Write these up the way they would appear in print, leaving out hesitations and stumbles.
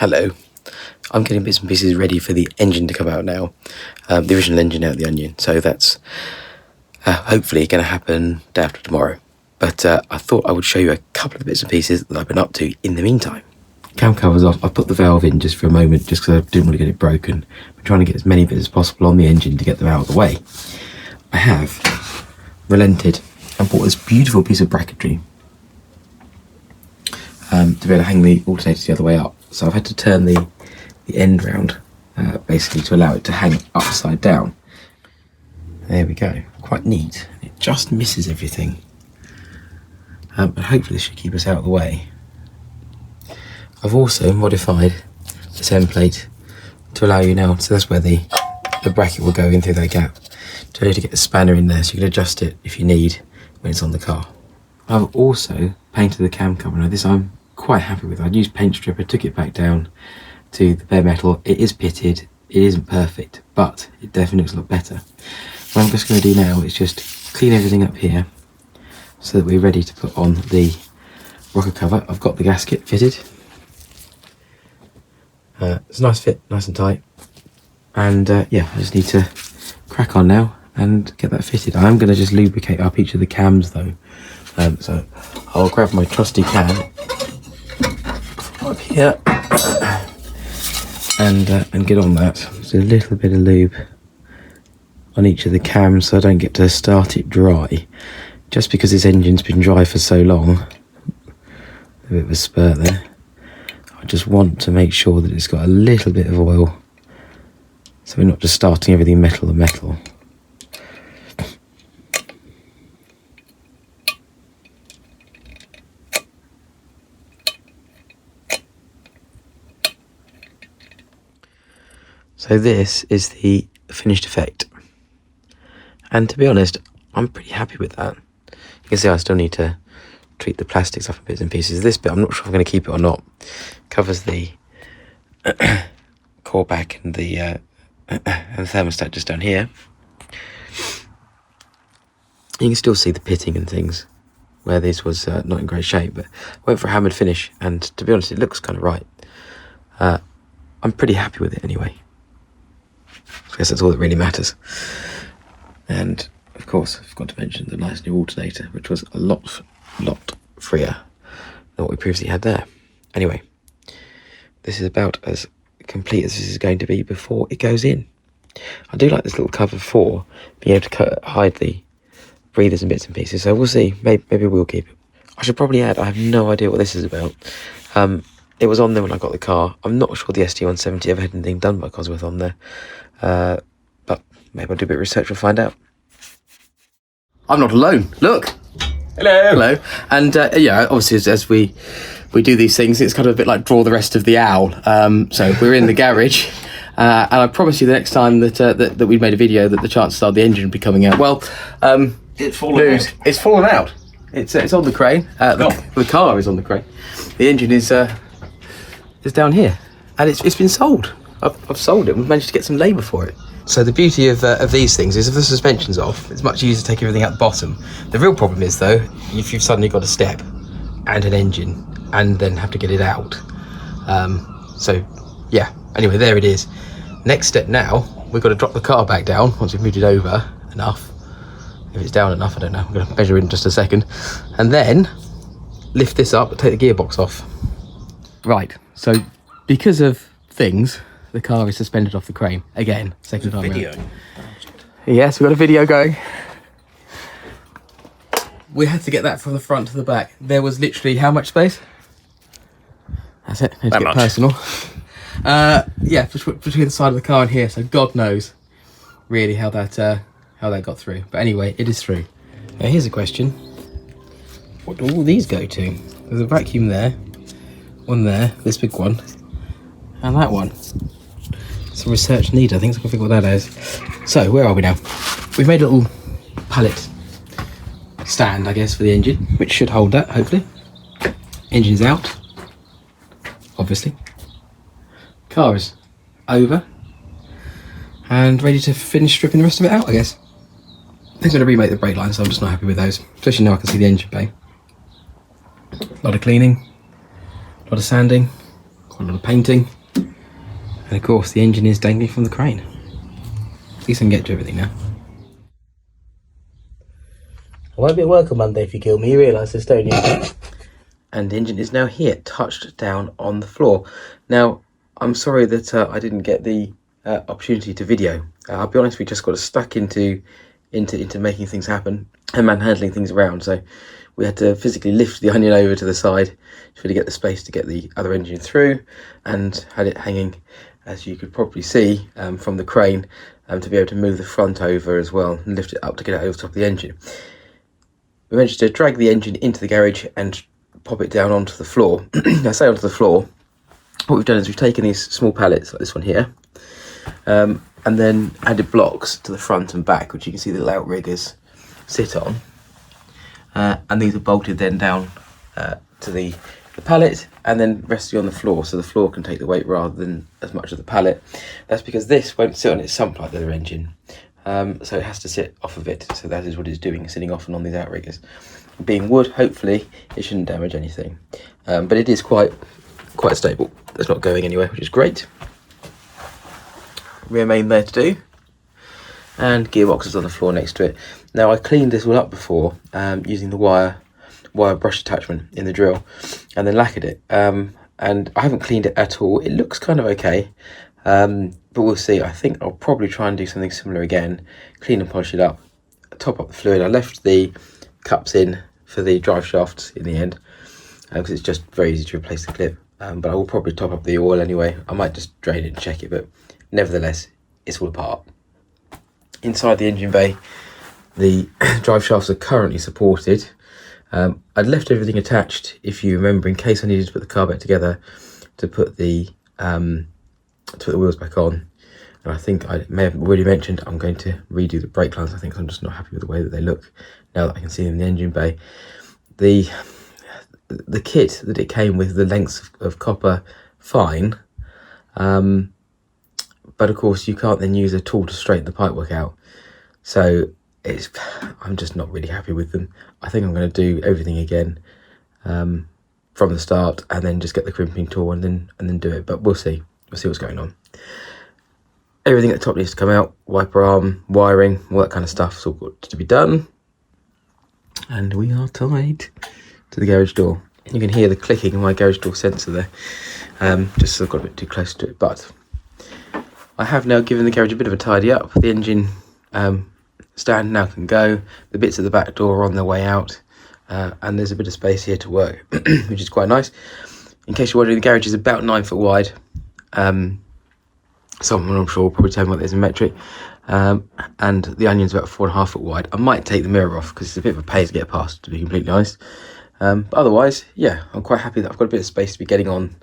Hello. I'm getting bits and pieces ready for the engine to come out now. The original engine out of the onion. So that's hopefully going to happen day after tomorrow. But I thought I would show you a couple of bits and pieces that I've been up to in the meantime. Cam cover's off. I put the valve in just for a moment, just because I didn't want to get it broken. I'm trying to get as many bits as possible on the engine to get them out of the way. I have relented and bought this beautiful piece of bracketry to be able to hang the alternators the other way up. So I've had to turn the end round, basically to allow it to hang upside down. There we go, quite neat. It just misses everything. But hopefully this should keep us out of the way. I've also modified the template to allow you now, so that's where the bracket will go in through that gap. To allow you to get a spanner in there so you can adjust it if you need when it's on the car. I've also painted the cam cover. Now this I'm quite happy with. I used paint stripper, took it back down to the bare metal. It is pitted, it isn't perfect, but it definitely looks a lot better. What I'm just going to do now is just clean everything up here so that we're ready to put on the rocker cover. I've got the gasket fitted. It's a nice fit, nice and tight. And yeah, I just need to crack on now and get that fitted. I am going to just lubricate up each of the cams though. So I'll grab my trusty can up here and get on that. Just a little bit of lube on each of the cams so I don't get to start it dry. Just because this engine's been dry for so long, a bit of a spurt there. I just want to make sure that it's got a little bit of oil so we're not just starting everything metal to metal. So this is the finished effect. And to be honest, I'm pretty happy with that. You can see I still need to treat the plastics off in bits and pieces. This bit, I'm not sure if I'm going to keep it or not. Covers the core back and the thermostat just down here. You can still see the pitting and things where this was not in great shape, but I went for a hammered finish, and to be honest, it looks kind of right. I'm pretty happy with it anyway. I guess that's all that really matters. And of course, I forgot to mention the nice new alternator, which was a lot freer than what we previously had there. Anyway, this is about as complete as this is going to be before it goes in. I do like this little cover for being able to hide the breathers and bits and pieces, so we'll see. Maybe we'll keep it. I should probably add, I have no idea what this is about. It was on there when I got the car. I'm not sure the ST170 ever had anything done by Cosworth on there. But maybe I'll do a bit of research and find out. I'm not alone. Look. Hello. And yeah, obviously as we do these things, it's kind of a bit like Draw the Rest of the Owl. So we're in the garage. And I promise you the next time that we've made a video that the chances are the engine will be coming out. Well, it's fallen out. It's fallen out. It's on the crane. The car is on the crane. The engine is down here, and it's been sold. I've sold it. We've managed to get some labour for it. So the beauty of these things is if the suspension's off, it's much easier to take everything out the bottom. The real problem is though, if you've suddenly got a step and an engine and then have to get it out. So yeah, anyway, there it is. Next step now, we've got to drop the car back down once we've moved it over enough. If it's down enough, I don't know. I'm going to measure in just a second. And then lift this up and take the gearbox off. Right, so because of things, the car is suspended off the crane again, second time around. Yes, we've got a video going. We had to get that from the front to the back. There was literally how much space? That's it. Need to get personal. Yeah, between the side of the car and here, so God knows really how that got through. But anyway, it is through. Now here's a question: what do all these go to? There's a vacuum there, one there, this big one, and that one. Some research needed, I think, so I can figure what that is. So, where are we now? We've made a little pallet stand, I guess, for the engine, which should hold that, hopefully. Engine's out, obviously. Car is over, and ready to finish stripping the rest of it out, I guess. I think I'm going to remake the brake lines, so I'm just not happy with those. Especially now I can see the engine bay. A lot of cleaning, a lot of sanding, quite a lot of painting, and of course the engine is dangling from the crane. At least I can get to everything now. I won't be at work on Monday if you kill me, you realise this, don't you? And the engine is now here, touched down on the floor. Now, I'm sorry that I didn't get the opportunity to video. I'll be honest, we just got stuck into making things happen and manhandling things around. So we had to physically lift the onion over to the side to really get the space to get the other engine through, and had it hanging, as you could probably see from the crane, to be able to move the front over as well and lift it up to get it over the top of the engine. We managed to drag the engine into the garage and pop it down onto the floor. I say onto the floor. What we've done is we've taken these small pallets like this one here, and then added blocks to the front and back, which you can see the little outriggers sit on. And these are bolted then down to the pallet and then resting on the floor, so the floor can take the weight rather than as much of the pallet. That's because this won't sit on its sump like the other engine. So it has to sit off of it, so that is what it's doing, sitting off and on these outriggers. Being wood, hopefully it shouldn't damage anything, but it is quite stable. It's not going anywhere, which is great. Rear main there to do, and gearboxes on the floor next to it. Now I cleaned this all up before using the wire brush attachment in the drill, and then lacquered it, and I haven't cleaned it at all. It looks kind of okay, but we'll see. I think I'll probably try and do something similar again, clean and polish it up, top up the fluid. I left the cups in for the drive shafts in the end, because it's just very easy to replace the clip, but I will probably top up the oil anyway. I might just drain it and check it, but nevertheless it's all apart. Inside the engine bay, the drive shafts are currently supported. I'd left everything attached, if you remember, in case I needed to put the car back together, to put the wheels back on. And I think I may have already mentioned I'm going to redo the brake lines. I think I'm just not happy with the way that they look now that I can see them in the engine bay. The kit that it came with, the lengths of copper, fine, but of course you can't then use a tool to straighten the pipework out. So I'm just not really happy with them. I think I'm going to do everything again from the start, and then just get the crimping tool and then do it. But we'll see what's going on. Everything at the top needs to come out, wiper arm, wiring, all that kind of stuff is all got to be done. And we are tied to the garage door. You can hear the clicking of my garage door sensor there, just so I've got a bit too close to it. But I have now given the garage a bit of a tidy up. The engine stand now can go. The bits at the back door are on their way out, and there's a bit of space here to work, which is quite nice. In case you're wondering, the garage is about 9 foot wide. Someone I'm sure will probably tell me what that is in metric, and the onion's about 4.5 foot wide. I might take the mirror off because it's a bit of a pain to get past, to be completely honest. But otherwise, yeah, I'm quite happy that I've got a bit of space to be getting on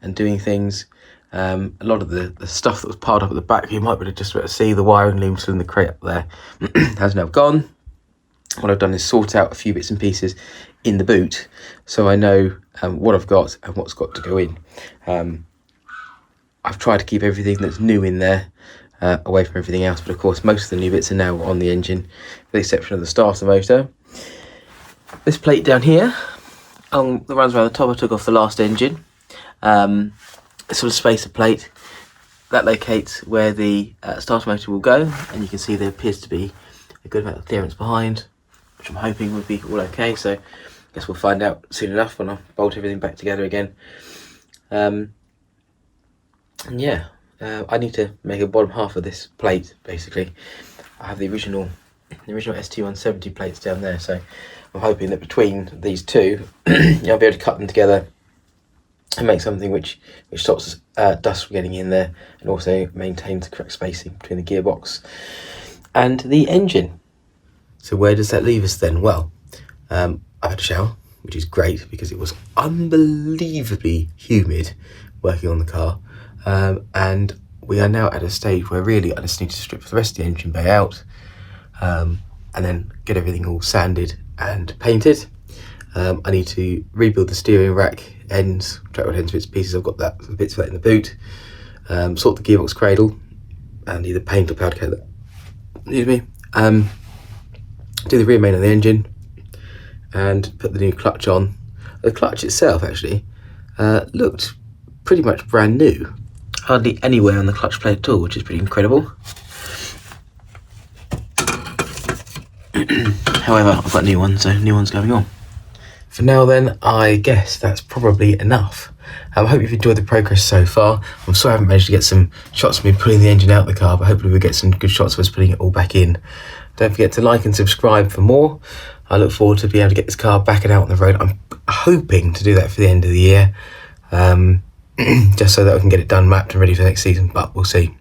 and doing things. A lot of the stuff that was piled up at the back, you might be able to see the wiring loom still in the crate up there, has now gone. What I've done is sort out a few bits and pieces in the boot, so I know what I've got and what's got to go in. I've tried to keep everything that's new in there away from everything else, but of course most of the new bits are now on the engine, with the exception of the starter motor. This plate down here, that runs around the top, I took off the last engine. Sort of spacer plate that locates where the starter motor will go, and you can see there appears to be a good amount of clearance behind, which I'm hoping would be all okay. So I guess we'll find out soon enough when I bolt everything back together again. And yeah, I need to make a bottom half of this plate. Basically, I have the original ST170 plates down there, so I'm hoping that between these two I'll be able to cut them together and make something which stops dust from getting in there, and also maintains the correct spacing between the gearbox and the engine. So where does that leave us then? Well, I've had a shower, which is great because it was unbelievably humid working on the car, and we are now at a stage where really I just need to strip the rest of the engine bay out, and then get everything all sanded and painted. I need to rebuild the steering rack ends, track rod ends, bits and pieces. I've got that, the bits of that in the boot. Sort the gearbox cradle and either paint or powder coat that. Excuse me. Do the rear main of the engine and put the new clutch on. The clutch itself actually looked pretty much brand new. Hardly anywhere on the clutch plate at all, which is pretty incredible. However, I've got a new one, so new one's going on. For now then, I guess that's probably enough. I hope you've enjoyed the progress so far. I'm sorry I haven't managed to get some shots of me pulling the engine out of the car, but hopefully we'll get some good shots of us putting it all back in. Don't forget to like and subscribe for more. I look forward to being able to get this car back and out on the road. I'm hoping to do that for the end of the year, just so that I can get it done, mapped and ready for next season, but we'll see.